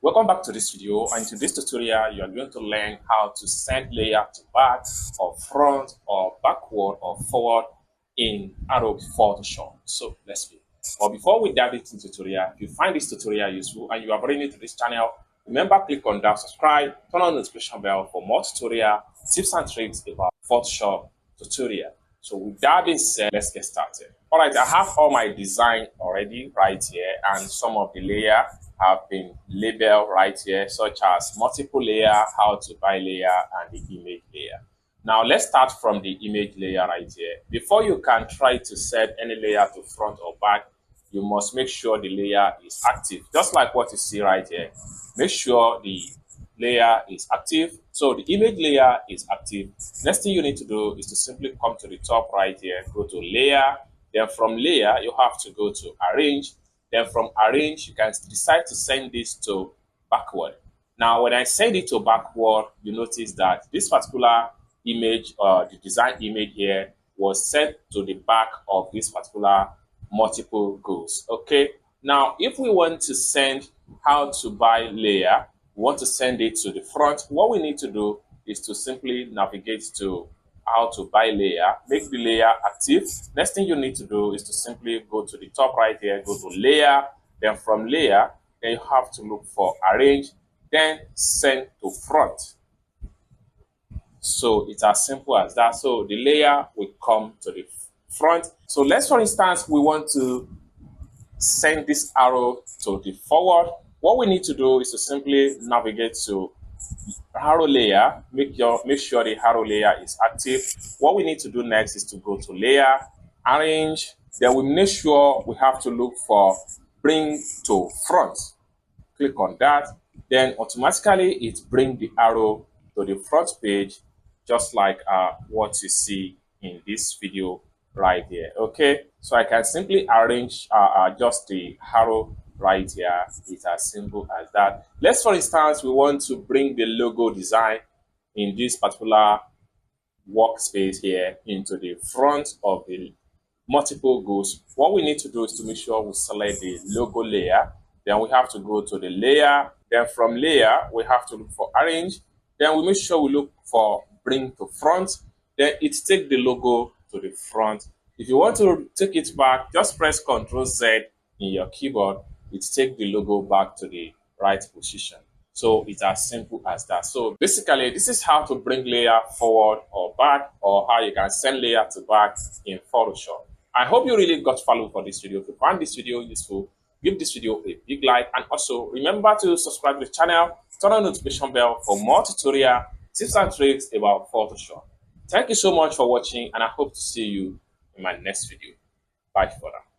Welcome back to this video, and in this tutorial you are going to learn how to send layer to back or front or backward or forward in Adobe Photoshop. So let's begin. But before we dive into the tutorial, if you find this tutorial useful and you are brand new to this channel, remember click on that subscribe, turn on the notification bell for more tutorial tips and tricks about Photoshop tutorial. So with that being said, let's get started. All right, I have all my design already right here, and some of the layer have been labeled right here, such as multiple layer, how to buy layer, and the image layer. Now let's start from the image layer right here. Before you can try to set any layer to front or back, you must make sure the layer is active, just like what you see right here. Make sure the layer is active. So the image layer is active. Next thing you need to do is to simply come to the top right here, go to layer, then from layer you have to go to arrange, then from arrange you can decide to send this to backward. Now when I send it to backward, you notice that this particular image, the design image here, was sent to the back of this particular multiple goals. Okay, now if we want to send how to buy layer, we want to send it to the front, what we need to do is to simply navigate to how to buy layer, make the layer active. Next thing you need to do is to simply go to the top right here, go to layer, then from layer, then you have to look for arrange, then send to front. So it's as simple as that. So the layer will come to the front. So let's, for instance, we want to send this arrow to the forward. What we need to do is to simply navigate to arrow layer, make sure the arrow layer is active. What we need to do next is to go to layer, arrange, then we make sure we have to look for bring to front. Click on that, then automatically it brings the arrow to the front page, just like what you see in this video right here. Okay, so I can simply arrange adjust the arrow right here. It's as simple as that. Let's, for instance, we want to bring the logo design in this particular workspace here into the front of the multiple goals. What we need to do is to make sure we select the logo layer, then we have to go to the layer, then from layer we have to look for arrange, then we make sure we look for bring to front, then it takes the logo to the front. If you want to take it back, just press Ctrl Z in your keyboard. It takes the logo back to the right position. So it's as simple as that. So basically, this is how to bring layer forward or back, or how you can send layer to back in Photoshop. I hope you really got value for this video. If you found this video useful, give this video a big like, and also remember to subscribe to the channel, turn on the notification bell for more tutorial tips and tricks about Photoshop. Thank you so much for watching, and I hope to see you in my next video. Bye for now.